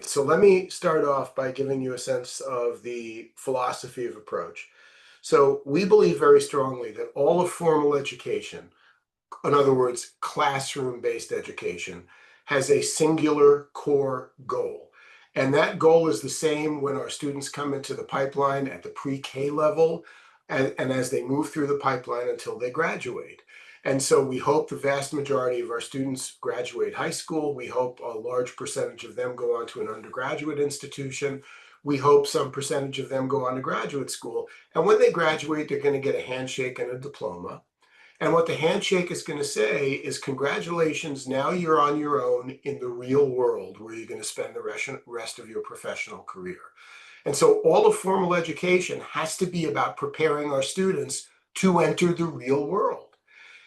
So let me start off by giving you a sense of the philosophy of approach. So we believe very strongly that all of formal education, in other words, classroom-based education, has a singular core goal. And that goal is the same when our students come into the pipeline at the pre-K level and as they move through the pipeline until they graduate. And so we hope the vast majority of our students graduate high school. We hope a large percentage of them go on to an undergraduate institution. We hope some percentage of them go on to graduate school. And when they graduate, they're going to get a handshake and a diploma. And what the handshake is going to say is, congratulations, now you're on your own in the real world where you're going to spend the rest of your professional career. And so all of formal education has to be about preparing our students to enter the real world.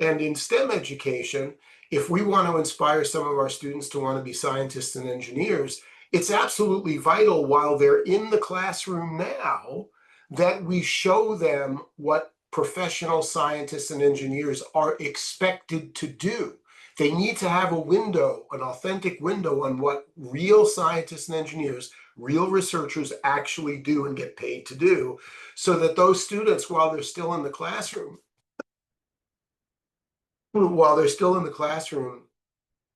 And in STEM education, if we want to inspire some of our students to want to be scientists and engineers, it's absolutely vital while they're in the classroom now that we show them what professional scientists and engineers are expected to do. They need to have a window, an authentic window on what real scientists and engineers, real researchers actually do and get paid to do, so that those students, while they're still in the classroom,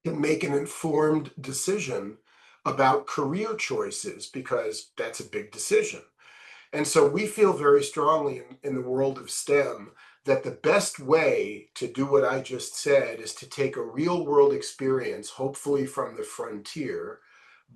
can make an informed decision about career choices, because that's a big decision. And so we feel very strongly in the world of STEM that the best way to do what I just said is to take a real world experience, hopefully from the frontier,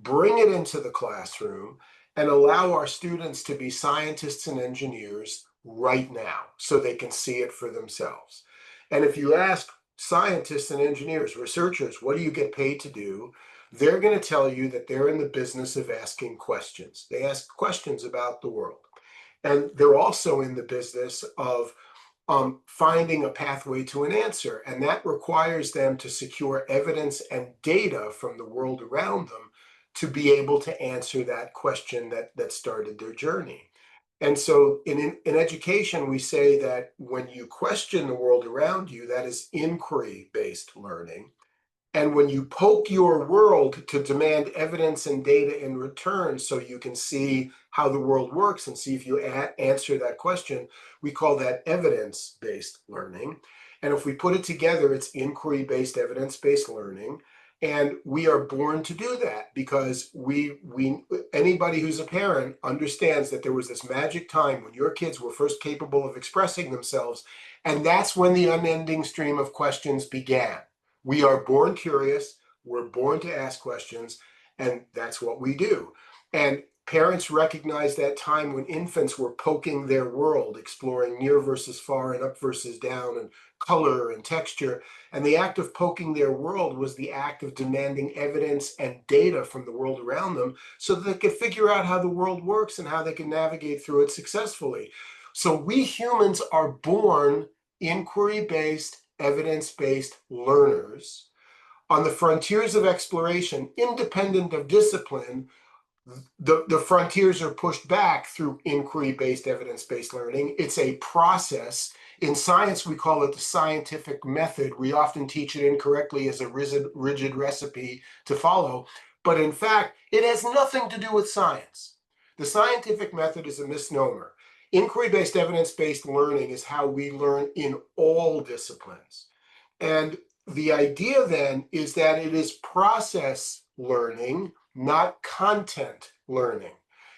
bring it into the classroom, and allow our students to be scientists and engineers right now so they can see it for themselves. And if you ask scientists and engineers, researchers, what do you get paid to do? They're going to tell you that they're in the business of asking questions. They ask questions about the world. And they're also in the business of finding a pathway to an answer. And that requires them to secure evidence and data from the world around them to be able to answer that question that started their journey. And so in education, we say that when you question the world around you, that is inquiry-based learning. And when you poke your world to demand evidence and data in return so you can see how the world works and see if you answer that question, we call that evidence-based learning. And if we put it together, it's inquiry-based, evidence-based learning. And we are born to do that because anybody who's a parent understands that there was this magic time when your kids were first capable of expressing themselves, and that's when the unending stream of questions began. We are born curious, we're born to ask questions, and that's what we do. And parents recognize that time when infants were poking their world, exploring near versus far and up versus down and color and texture. And the act of poking their world was the act of demanding evidence and data from the world around them so that they could figure out how the world works and how they can navigate through it successfully. So we humans are born inquiry-based, evidence-based learners on the frontiers of exploration, independent of discipline. The frontiers are pushed back through inquiry-based, evidence-based learning. It's a process. In science, we call it the scientific method. We often teach it incorrectly as a rigid recipe to follow, but in fact, it has nothing to do with science. The scientific method is a misnomer. Inquiry-based, evidence-based learning is how we learn in all disciplines. And the idea then is that it is process learning, not content learning.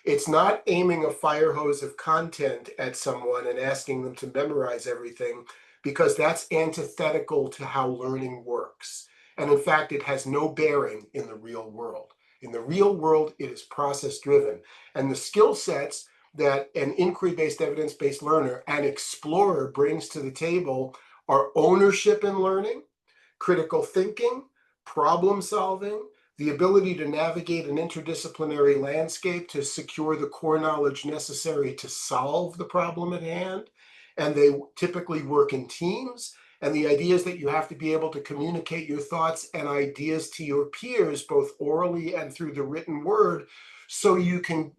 It's not aiming a fire hose of content at someone and asking them to memorize everything, because that's antithetical to how learning works. And in fact, it has no bearing in the real world. In the real world, it is process driven. And the skill sets that an inquiry-based, evidence-based learner and explorer brings to the table are ownership in learning, critical thinking, problem solving, the ability to navigate an interdisciplinary landscape to secure the core knowledge necessary to solve the problem at hand. And they typically work in teams. And the idea is that you have to be able to communicate your thoughts and ideas to your peers, both orally and through the written word, so you can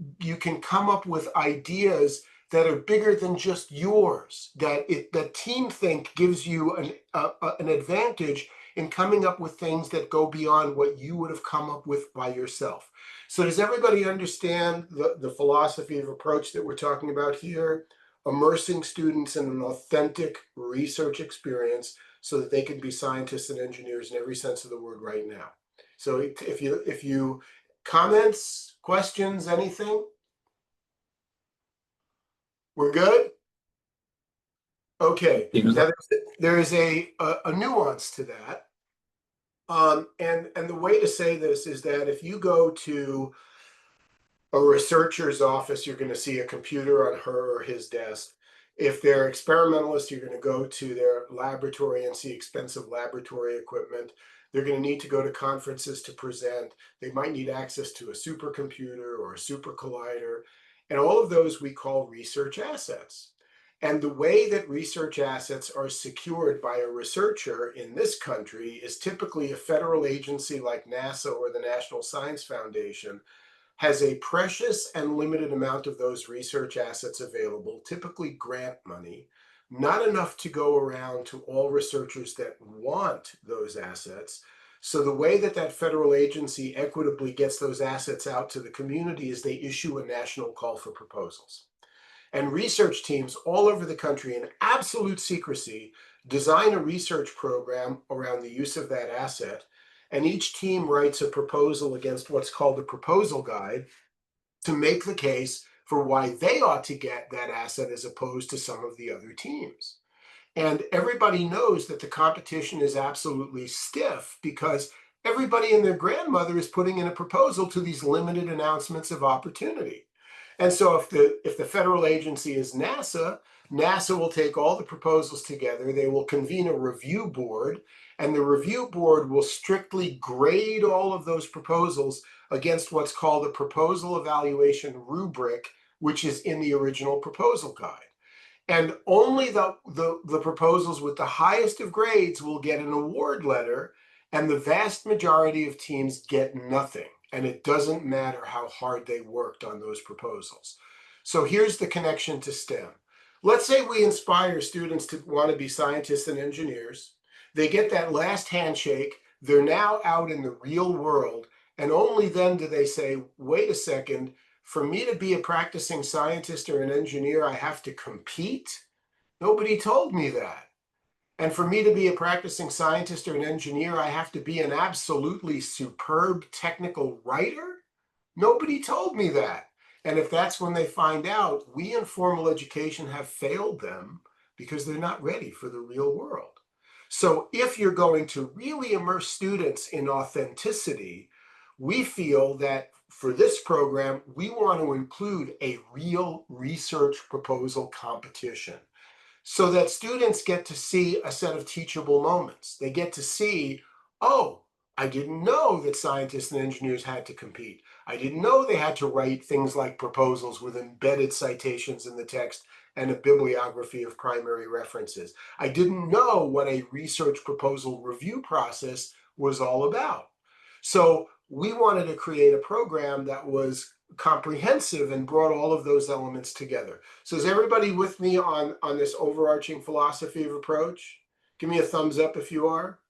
come up with ideas that are bigger than just yours, that team think gives you an advantage in coming up with things that go beyond what you would have come up with by yourself. So does everybody understand the philosophy of approach that we're talking about here? Immersing students in an authentic research experience so that they can be scientists and engineers in every sense of the word right now. So if you comments, questions, anything, we're good? Okay. Seems Now there is a nuance to that. And the way to say this is that if you go to a researcher's office, you're going to see a computer on her or his desk. If they're experimentalists, you're going to go to their laboratory and see expensive laboratory equipment. They're going to need to go to conferences to present. They might need access to a supercomputer or a super collider. And all of those we call research assets. And the way that research assets are secured by a researcher in this country is typically a federal agency like NASA or the National Science Foundation has a precious and limited amount of those research assets available, typically grant money, not enough to go around to all researchers that want those assets. So the way that that federal agency equitably gets those assets out to the community is they issue a national call for proposals. And research teams all over the country, in absolute secrecy, design a research program around the use of that asset. And each team writes a proposal against what's called a proposal guide to make the case for why they ought to get that asset as opposed to some of the other teams. And everybody knows that the competition is absolutely stiff because everybody and their grandmother is putting in a proposal to these limited announcements of opportunity. And so if the federal agency is NASA, NASA will take all the proposals together, they will convene a review board, and the review board will strictly grade all of those proposals against what's called a proposal evaluation rubric, which is in the original proposal guide. And only the proposals with the highest of grades will get an award letter, and the vast majority of teams get nothing. And it doesn't matter how hard they worked on those proposals. So here's the connection to STEM. Let's say we inspire students to want to be scientists and engineers. They get that last handshake. They're now out in the real world. And only then do they say, wait a second, for me to be a practicing scientist or an engineer, I have to compete? Nobody told me that. And for me to be a practicing scientist or an engineer, I have to be an absolutely superb technical writer? Nobody told me that. And if that's when they find out, we in formal education have failed them because they're not ready for the real world. So if you're going to really immerse students in authenticity, we feel that for this program, we want to include a real research proposal competition so that students get to see a set of teachable moments. They get to see, oh, I didn't know that scientists and engineers had to compete. I didn't know they had to write things like proposals with embedded citations in the text and a bibliography of primary references. I didn't know what a research proposal review process was all about. So we wanted to create a program that was comprehensive and brought all of those elements together. So is everybody with me on this overarching philosophy of approach? Give me a thumbs up if you are.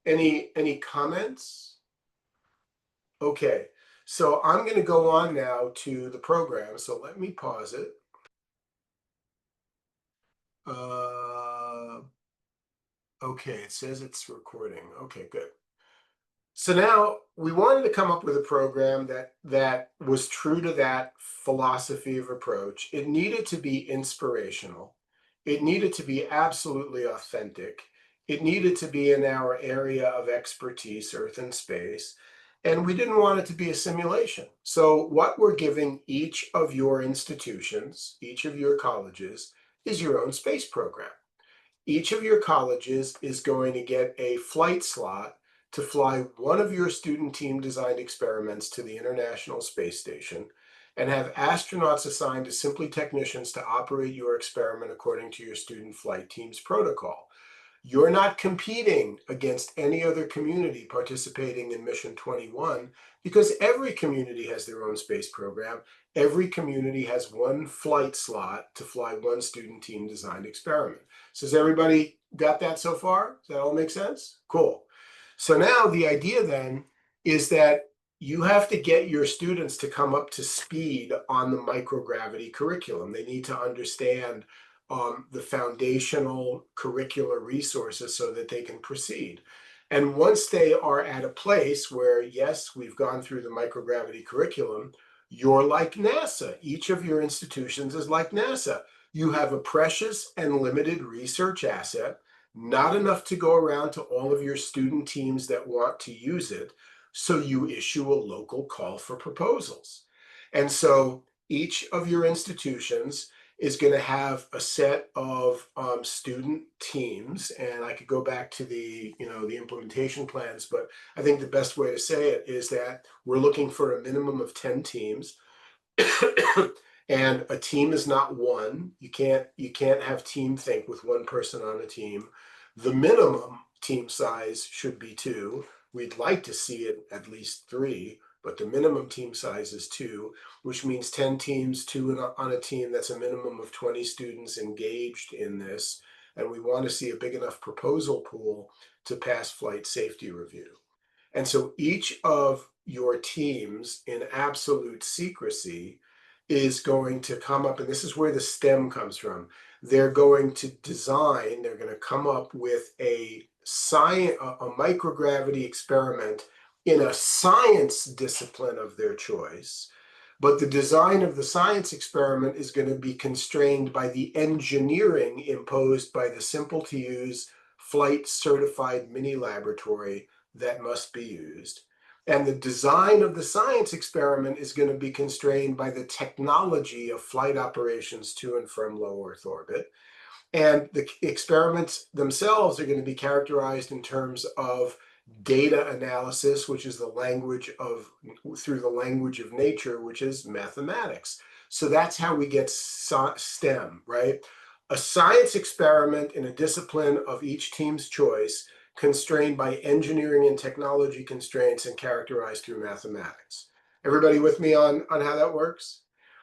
Any comments? Okay, so I'm going to go on now to the program. So let me pause it. Okay, it says it's recording. Okay, good. So now we wanted to come up with a program that was true to that philosophy of approach. It needed to be inspirational. It needed to be absolutely authentic. It needed to be in our area of expertise, Earth and space. And we didn't want it to be a simulation. So what we're giving each of your institutions, each of your colleges, is your own space program. Each of your colleges is going to get a flight slot to fly one of your student team designed experiments to the International Space Station and have astronauts assigned as simply technicians to operate your experiment according to your student flight team's protocol. You're not competing against any other community participating in Mission 21 because every community has their own space program. Every community has one flight slot to fly one student team designed experiment. So has everybody got that so far? Does that all make sense? Cool. So now the idea then is that you have to get your students to come up to speed on the microgravity curriculum. They need to understand the foundational curricular resources so that they can proceed. And once they are at a place where, yes, we've gone through the microgravity curriculum, you're like NASA. Each of your institutions is like NASA. You have a precious and limited research asset, not enough to go around to all of your student teams that want to use it. So you issue a local call for proposals. And so each of your institutions is going to have a set of student teams, and I could go back to the implementation plans, but I think the best way to say it is that we're looking for a minimum of 10 teams. And a team is not one. You can't have team think with one person on a team. The minimum team size should be two. We'd like to see it at least three, but the minimum team size is two, which means 10 teams, on a team. That's a minimum of 20 students engaged in this. And we want to see a big enough proposal pool to pass flight safety review. And so each of your teams, in absolute secrecy, is going to come up, and this is where the STEM comes from. They're going to come up with a microgravity experiment in a science discipline of their choice. But the design of the science experiment is going to be constrained by the engineering imposed by the simple to use flight certified mini laboratory that must be used. And the design of the science experiment is going to be constrained by the technology of flight operations to and from low Earth orbit. And the experiments themselves are going to be characterized in terms of data analysis, which is through the language of nature, which is mathematics. So that's how we get STEM, right? A science experiment in a discipline of each team's choice, constrained by engineering and technology constraints and characterized through mathematics. Everybody with me on how that works?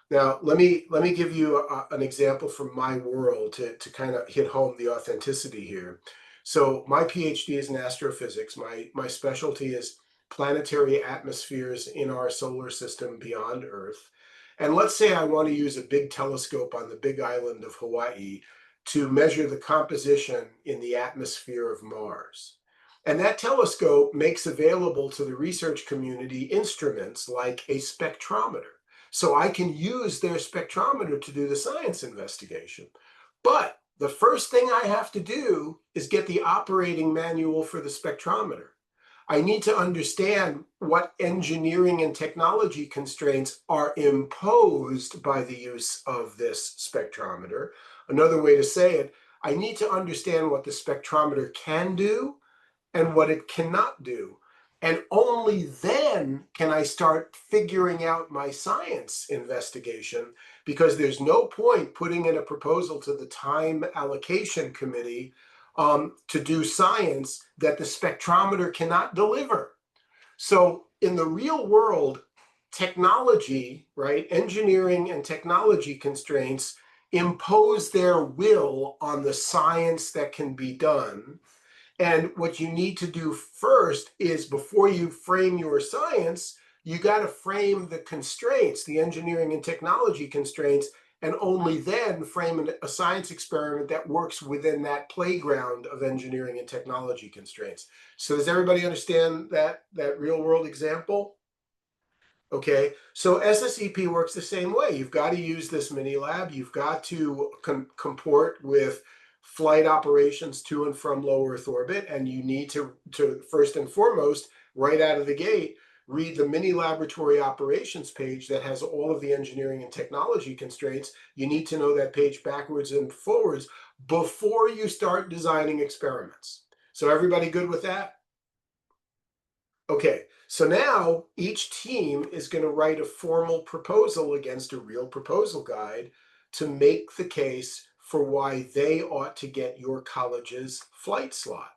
Now, let me give you an example from my world to kind of hit home the authenticity here. So my PhD is in astrophysics. My specialty is planetary atmospheres in our solar system beyond Earth. And let's say I want to use a big telescope on the big island of Hawaii to measure the composition in the atmosphere of Mars. And that telescope makes available to the research community instruments like a spectrometer. So I can use their spectrometer to do the science investigation. But the first thing I have to do is get the operating manual for the spectrometer. I need to understand what engineering and technology constraints are imposed by the use of this spectrometer. Another way to say it, I need to understand what the spectrometer can do and what it cannot do. And only then can I start figuring out my science investigation, because there's no point putting in a proposal to the time allocation committee to do science that the spectrometer cannot deliver. So in the real world, technology, right, engineering and technology constraints impose their will on the science that can be done. And what you need to do first is, before you frame your science, you got to frame the constraints, the engineering and technology constraints, and only then frame a science experiment that works within that playground of engineering and technology constraints. So does everybody understand that real world example? Okay, so SSEP works the same way. You've got to use this mini lab. You've got to comport with flight operations to and from low Earth orbit, and you need to first and foremost, right out of the gate, read the mini laboratory operations page that has all of the engineering and technology constraints. You need to know that page backwards and forwards before you start designing experiments. So everybody good with that? Okay, so now each team is going to write a formal proposal against a real proposal guide to make the case for why they ought to get your college's flight slot.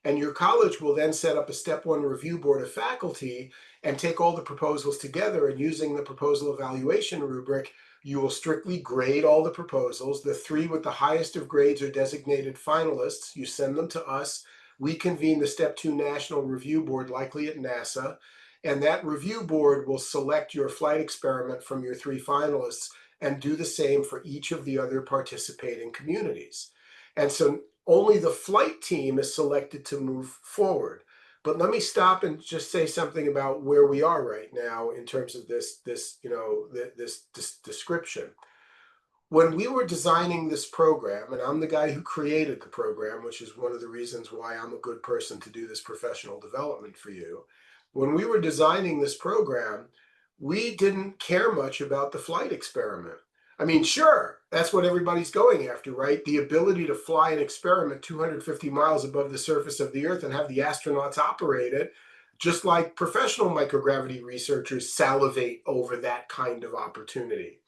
And your college will then set up a step one review board of faculty and take all the proposals together, and using the proposal evaluation rubric, you will strictly grade all the proposals. The three with the highest of grades are designated finalists. You send them to us. We convene the step two national review board, likely at NASA, And that review board will select your flight experiment from your three finalists and do the same for each of the other participating communities. And so only the flight team is selected to move forward. But let me stop and just say something about where we are right now in terms of this description. When we were designing this program, and I'm the guy who created the program, which is one of the reasons why I'm a good person to do this professional development for you. When we were designing this program, we didn't care much about the flight experiment. I mean, sure, that's what everybody's going after, right? The ability to fly an experiment 250 miles above the surface of the Earth and have the astronauts operate it, just like professional microgravity researchers salivate over that kind of opportunity.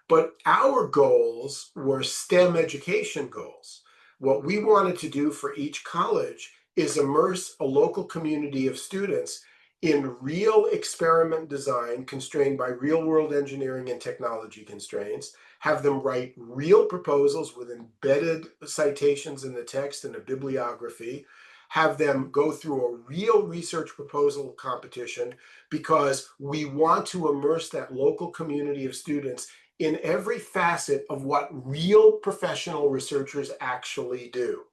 But our goals were STEM education goals. What we wanted to do for each college is immerse a local community of students in real experiment design constrained by real world engineering and technology constraints, have them write real proposals with embedded citations in the text and a bibliography, have them go through a real research proposal competition, because we want to immerse that local community of students in every facet of what real professional researchers actually do.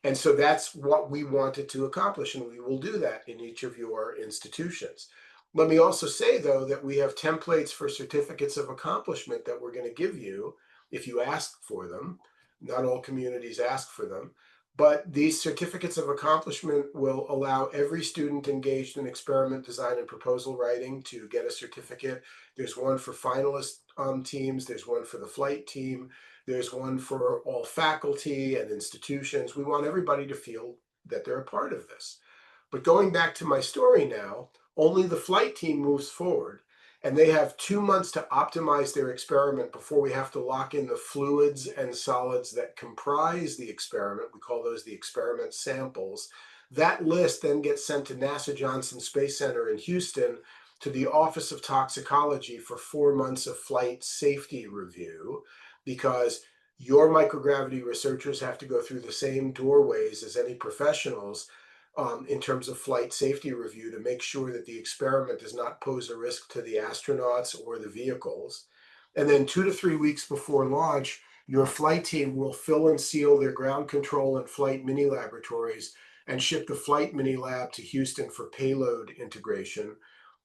And so that's what we wanted to accomplish, and we will do that in each of your institutions. Let me also say, though, that we have templates for certificates of accomplishment that we're going to give you if you ask for them. Not all communities ask for them, but these certificates of accomplishment will allow every student engaged in experiment design and proposal writing to get a certificate. There's one for finalist teams, there's one for the flight team, there's one for all faculty and institutions. We want everybody to feel that they're a part of this. But going back to my story now, only the flight team moves forward, and they have 2 months to optimize their experiment before we have to lock in the fluids and solids that comprise the experiment. We call those the experiment samples. That list then gets sent to NASA Johnson Space Center in Houston to the Office of Toxicology for 4 months of flight safety review, because your microgravity researchers have to go through the same doorways as any professionals in terms of flight safety review to make sure that the experiment does not pose a risk to the astronauts or the vehicles. And then 2 to 3 weeks before launch, your flight team will fill and seal their ground control and flight mini laboratories and ship the flight mini lab to Houston for payload integration.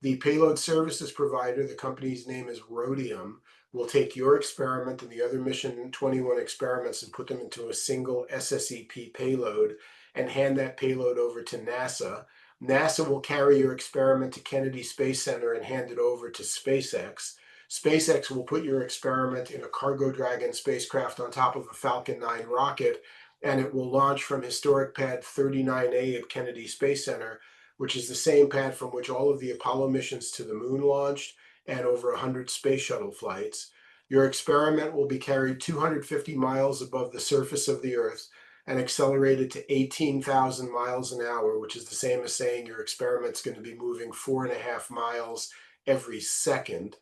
The payload services provider, the company's name is Rhodium, will take your experiment and the other Mission 21 experiments and put them into a single SSEP payload and hand that payload over to NASA. NASA will carry your experiment to Kennedy Space Center and hand it over to SpaceX. SpaceX will put your experiment in a Cargo Dragon spacecraft on top of a Falcon 9 rocket, and it will launch from historic pad 39A at Kennedy Space Center, which is the same pad from which all of the Apollo missions to the moon launched and over 100 space shuttle flights. Your experiment will be carried 250 miles above the surface of the Earth and accelerated to 18,000 miles an hour, which is the same as saying your experiment's going to be moving 4.5 miles every second.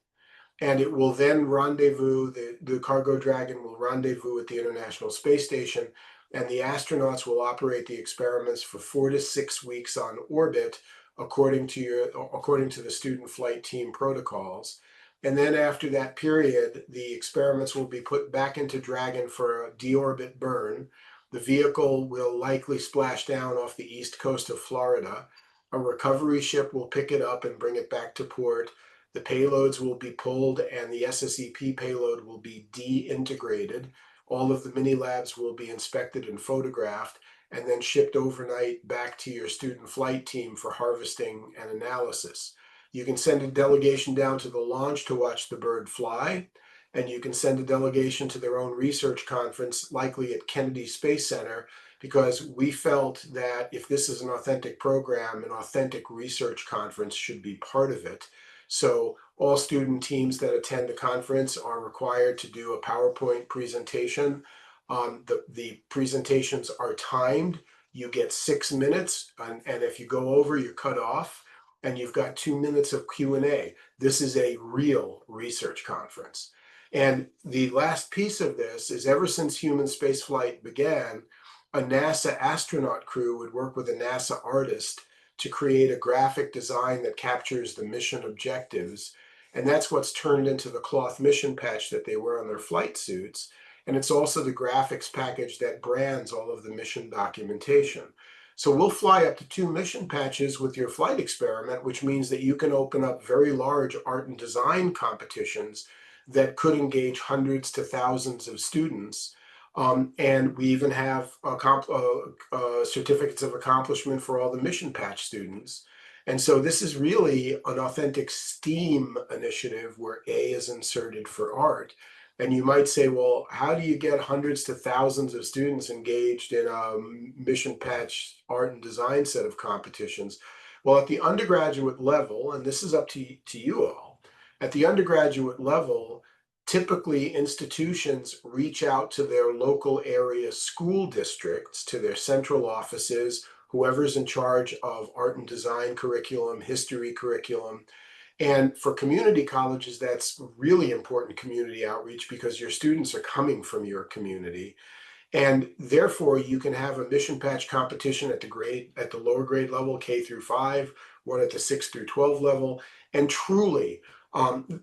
And it will then rendezvous, the Cargo Dragon will rendezvous at the International Space Station, and the astronauts will operate the experiments for 4 to 6 weeks on orbit according to the student flight team protocols. And then after that period, the experiments will be put back into Dragon for a deorbit burn. The vehicle will likely splash down off the east coast of Florida. A recovery ship will pick it up and bring it back to port. The payloads will be pulled and the SSEP payload will be de-integrated. All of the mini labs will be inspected and photographed and then shipped overnight back to your student flight team for harvesting and analysis. You can send a delegation down to the launch to watch the bird fly, and you can send a delegation to their own research conference, likely at Kennedy Space Center, because we felt that if this is an authentic program, an authentic research conference should be part of it. So all student teams that attend the conference are required to do a PowerPoint presentation. The presentations are timed. You get 6 minutes, and if you go over, you're cut off, and you've got 2 minutes of Q&A. This is a real research conference. And the last piece of this is, ever since human spaceflight began, a NASA astronaut crew would work with a NASA artist to create a graphic design that captures the mission objectives. And that's what's turned into the cloth mission patch that they wear on their flight suits. And it's also the graphics package that brands all of the mission documentation. So we'll fly up to 2 mission patches with your flight experiment, which means that you can open up very large art and design competitions that could engage hundreds to thousands of students. And we even have certificates of accomplishment for all the mission patch students. And so this is really an authentic STEAM initiative where A is inserted for art. And you might say, well, how do you get hundreds to thousands of students engaged in a mission patch art and design set of competitions? Well, at the undergraduate level, and this is up to you all, at the undergraduate level, typically institutions reach out to their local area school districts, to their central offices, whoever's in charge of art and design curriculum, history curriculum. And for community colleges, that's really important community outreach because your students are coming from your community. And therefore, you can have a mission patch competition at the lower grade level, K through 5, one at the 6 through 12 level. And truly,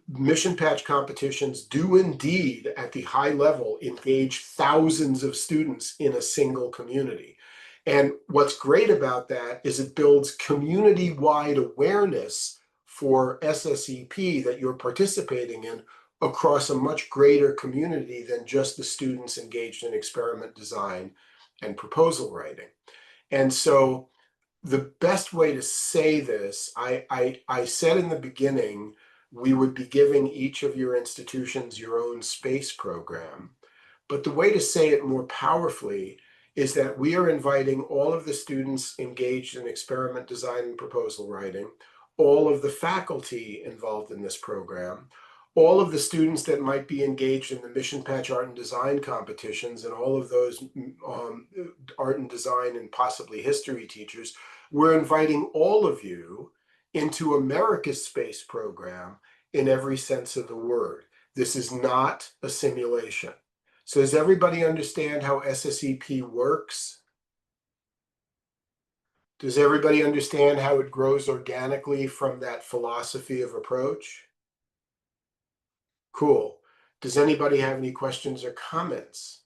mission patch competitions do indeed, at the high level, engage thousands of students in a single community. And what's great about that is it builds community-wide awareness for SSEP that you're participating in across a much greater community than just the students engaged in experiment design and proposal writing. And so the best way to say this, I said in the beginning, we would be giving each of your institutions your own space program. But the way to say it more powerfully is that we are inviting all of the students engaged in experiment design and proposal writing, all of the faculty involved in this program, all of the students that might be engaged in the mission patch art and design competitions, and all of those art and design and possibly history teachers. We're inviting all of you into America's space program in every sense of the word. This is not a simulation. So does everybody understand how SSEP works? Does everybody understand how it grows organically from that philosophy of approach? Cool. Does anybody have any questions or comments?